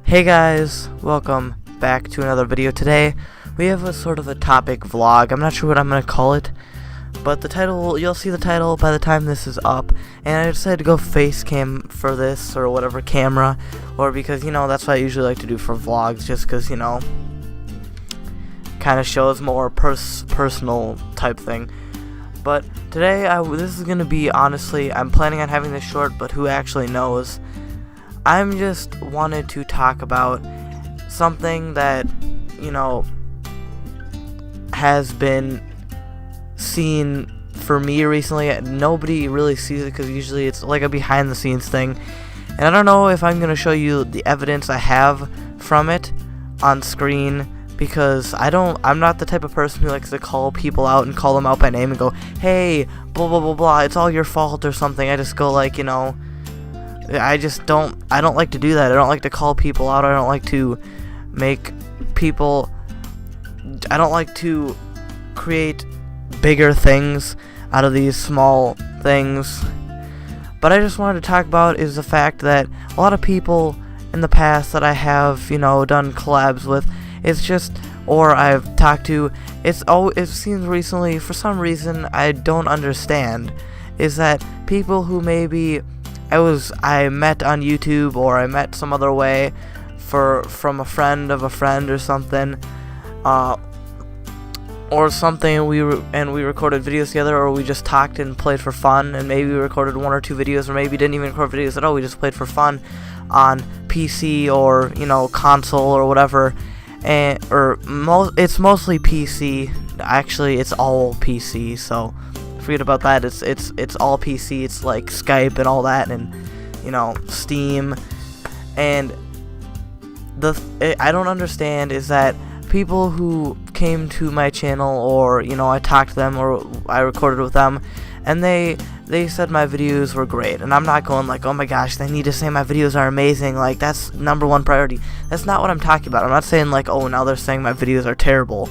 Hey guys, welcome back to another video. Today we have a sort of a topic vlog. I'm not sure what I'm gonna call it, but the title, you'll see the title by the time this is up. And I decided to go face cam for this, or whatever camera, or because that's what I usually like to do for vlogs, just because kind of shows more personal type thing. But today this is gonna be, honestly, I'm planning on having this short, but who actually knows. I'm just wanted to talk about something that, has been seen for me recently. Nobody really sees it because usually it's like a behind the scenes thing. And I don't know if I'm going to show you the evidence I have from it on screen, because I'm not the type of person who likes to call people out and call them out by name and go, hey, blah, blah, blah, blah, it's all your fault or something. I just go like, I don't like to do that. I don't like to call people out. I don't like to I don't like to create bigger things out of these small things. But I just wanted to talk about is the fact that a lot of people in the past that I have, done collabs with, it's just, or I've talked to, it seems recently, for some reason I don't understand, is that people who maybe I met on YouTube, or I met some other way from a friend of a friend or something, or something, we recorded videos together, or we just talked and played for fun, and maybe we recorded 1 or 2 videos, or maybe didn't even record videos at all, we just played for fun on PC or console or whatever. And it's mostly PC. Actually, it's all PC, so forget about that. It's all PC. It's like Skype and all that, and Steam. And I don't understand is that people who came to my channel, or I talked to them, or I recorded with them, and they said my videos were great, and I'm not going like, oh my gosh, they need to say my videos are amazing, like that's #1 priority. That's not what I'm talking about. I'm not saying like, oh, now they're saying my videos are terrible,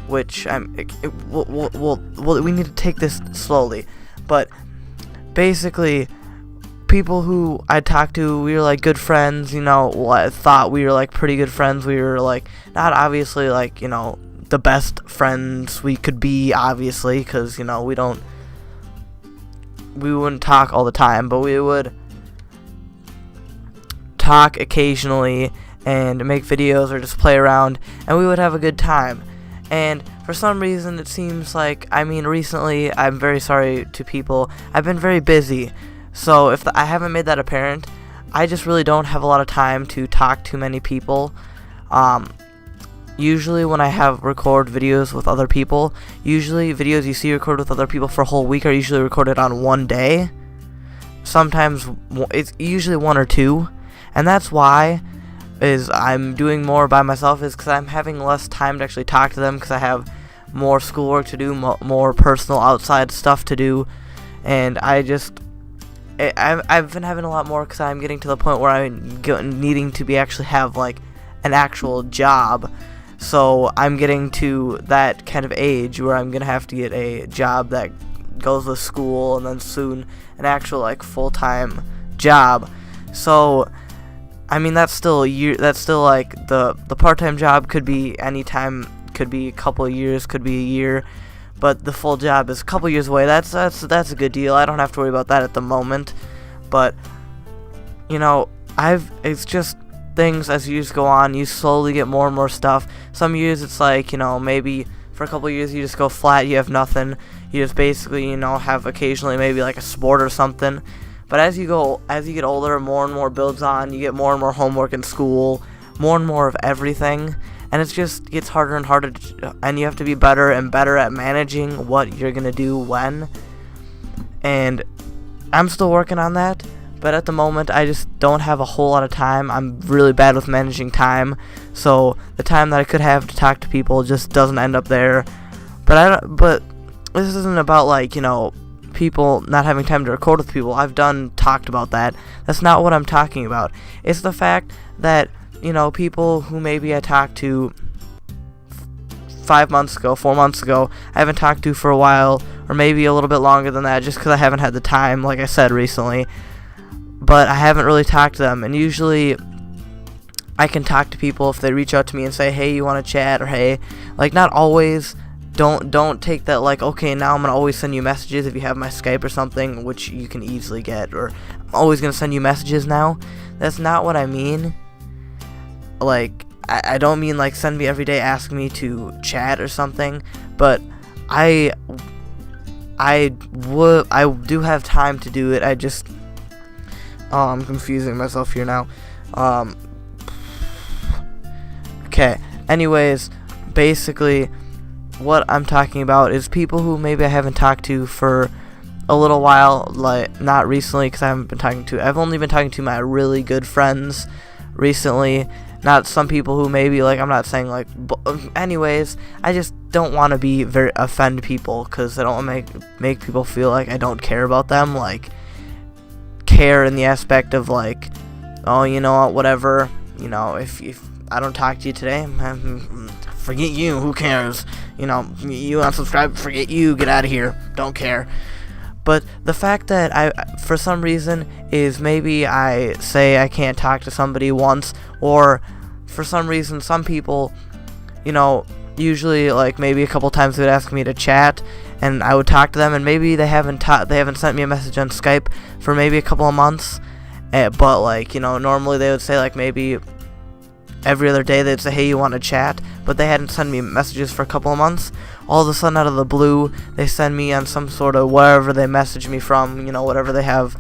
which we need to take this slowly. But basically, people who I talked to, we were like good friends, I thought we were like pretty good friends. We were like, not obviously like, the best friends we could be, obviously, because, we wouldn't talk all the time, but we would talk occasionally and make videos or just play around, and we would have a good time. And for some reason, it seems like, recently, I'm very sorry to people, I've been very busy. So if I haven't made that apparent, I just really don't have a lot of time to talk to many people. Usually when I record videos with other people, usually videos you see recorded with other people for a whole week are usually recorded on one day. Sometimes it's usually 1 or 2, and that's why I'm doing more by myself, is because I'm having less time to actually talk to them, because I have more schoolwork to do, more personal outside stuff to do, and I've been having a lot more, because I'm getting to the point where I'm needing to have like an actual job. So I'm getting to that kind of age where I'm gonna have to get a job that goes with school, and then soon an actual like full-time job. So that's still like the part-time job could be anytime, could be a couple of years, could be a year, but the full job is a couple years away. That's a good deal. I don't have to worry about that at the moment. But it's just things, as years go on, you slowly get more and more stuff. Some years it's like, maybe for a couple of years you just go flat, you have nothing. You just basically, have occasionally maybe like a sport or something. But as you get older, more and more builds on. You get more and more homework in school, more and more of everything, and it just gets harder and harder and you have to be better and better at managing what you're gonna do when. And I'm still working on that. But at the moment, I just don't have a whole lot of time. I'm really bad with managing time, so the time that I could have to talk to people just doesn't end up there. But this isn't about like people not having time to record with people. I've talked about that. That's not what I'm talking about. It's the fact that people who maybe I talked to 5 months ago, 4 months ago, I haven't talked to for a while, or maybe a little bit longer than that, just because I haven't had the time, like I said recently. But I haven't really talked to them, and usually I can talk to people if they reach out to me and say, hey, you want to chat, or hey, like, not always. Don't take that like, okay, now I'm gonna always send you messages if you have my Skype or something, which you can easily get, or I'm always gonna send you messages now. That's not what I mean. Like, I don't mean like send me every day, ask me to chat or something, but I do have time to do it. I just, I'm confusing myself here now. Okay, anyways, basically what I'm talking about is people who maybe I haven't talked to for a little while, like not recently, because I've only been talking to my really good friends recently, not some people who maybe, like, I'm not saying like, anyways, I just don't want to offend people, because I don't want to make people feel like I don't care about them, like, care in the aspect of like, oh, you know what, whatever, you know, if I don't talk to you today, forget you, who cares, you know, you unsubscribe, forget you, get out of here, don't care. But the fact that I, for some reason, is maybe I say I can't talk to somebody once, or for some reason some people, you know, usually like maybe a couple times they would ask me to chat, and I would talk to them, and maybe they haven't sent me a message on Skype for maybe a couple of months, but like, you know, normally they would say like maybe every other day they'd say, hey, you want to chat, but they hadn't sent me messages for a couple of months. All of a sudden, out of the blue, they send me on some sort of wherever they message me from, you know, whatever they have,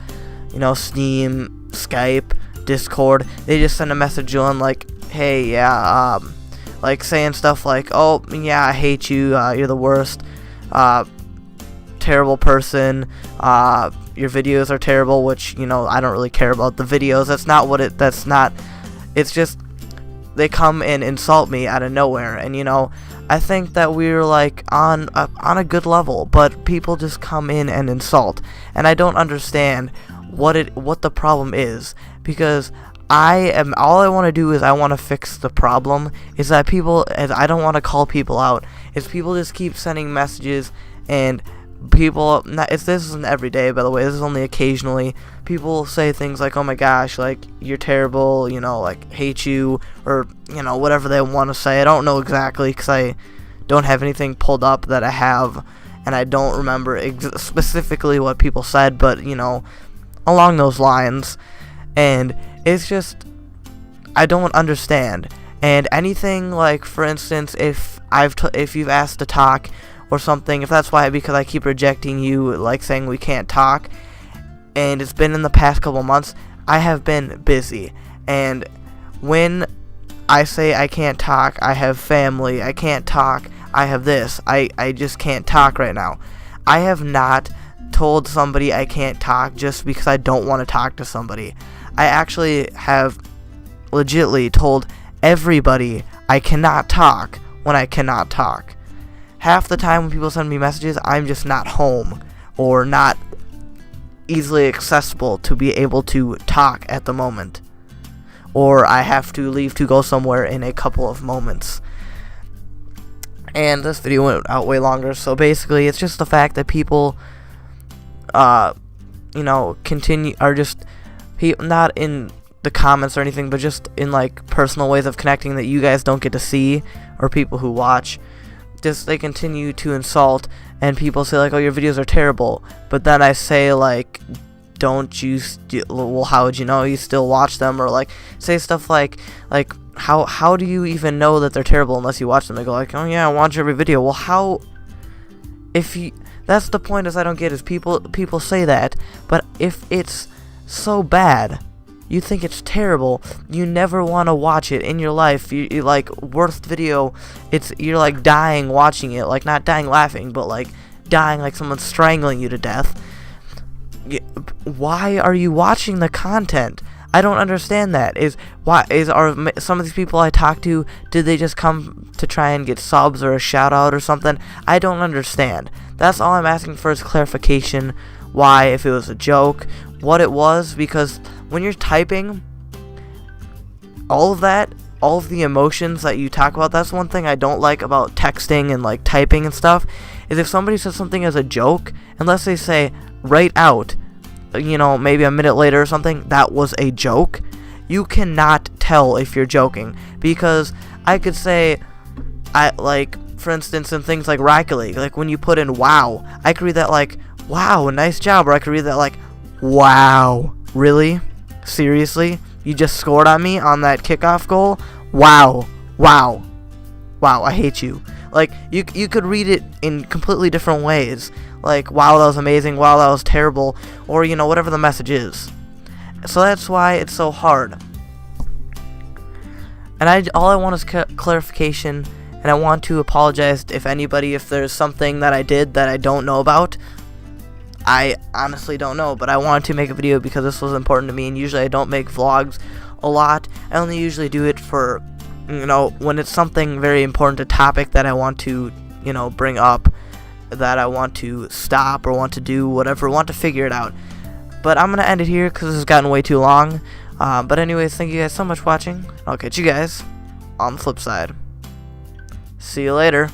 you know, Steam, Skype, Discord. They just send a message on like, hey, yeah, like saying stuff like, oh, yeah, I hate you, you're the worst, terrible person, your videos are terrible, which, you know, I don't really care about the videos. It's just, they come and insult me out of nowhere, and you know, I think that we're like on a good level, but people just come in and insult, and I don't understand what the problem is, because all I want to do is I want to fix the problem, is that people, as I don't want to call people out, is people just keep sending messages, and people, this isn't every day, by the way, this is only occasionally, people say things like, oh my gosh, like, you're terrible, you know, like, hate you, or, you know, whatever they want to say. I don't know exactly, because I don't have anything pulled up that I have, and I don't remember specifically what people said, but, you know, along those lines, and it's just, I don't understand, and anything, like, for instance, if you've asked to talk, or something, if that's why, because I keep rejecting you, like saying we can't talk, and it's been in the past couple months, I have been busy, and when I say I can't talk, I have family, I can't talk, I have this, I just can't talk right now. I have not told somebody I can't talk just because I don't want to talk to somebody. I actually have legitimately told everybody I cannot talk when I cannot talk. Half the time when people send me messages, I'm just not home, or not easily accessible to be able to talk at the moment, or I have to leave to go somewhere in a couple of moments. And this video went out way longer, so basically it's just the fact that people, you know, not in the comments or anything, but just in like personal ways of connecting that you guys don't get to see, or people who watch, just they continue to insult, and people say like, oh, your videos are terrible, but then I say like, well, how would you know, you still watch them, or like say stuff like how do you even know that they're terrible unless you watch them? They go like, oh yeah, I watch every video. Well, how, that's the point, is I don't get, is people say that, but if it's so bad, you think it's terrible, you never want to watch it in your life, you like, worst video, you're like dying watching it, like not dying laughing, but like dying like someone's strangling you to death. Why are you watching the content? I don't understand that. Are some of these people I talk to, did they just come to try and get subs or a shout out or something? I don't understand. That's all I'm asking for, is clarification, why, if it was a joke, what it was, because when you're typing, all of the emotions that you talk about, that's one thing I don't like about texting and like typing and stuff, is if somebody says something as a joke, unless they say right out, you know, maybe a minute later or something, that was a joke, you cannot tell if you're joking, because I could say, for instance, in things like Rocket League, like when you put in wow, I could read that like, wow, nice job, or I could read that like, wow, really? Seriously? You just scored on me on that kickoff goal? Wow, wow, wow, I hate you. Like, you could read it in completely different ways, like, wow, that was amazing, wow, that was terrible, or, you know, whatever the message is. So that's why it's so hard. And all I want is clarification, and I want to apologize if there's something that I did that I don't know about. I honestly don't know, but I wanted to make a video because this was important to me, and usually I don't make vlogs a lot. I only usually do it for, you know, when it's something very important, a topic that I want to, you know, bring up, that I want to stop or want to do whatever, want to figure it out. But I'm going to end it here because this has gotten way too long. But anyways, thank you guys so much for watching. I'll catch you guys on the flip side. See you later.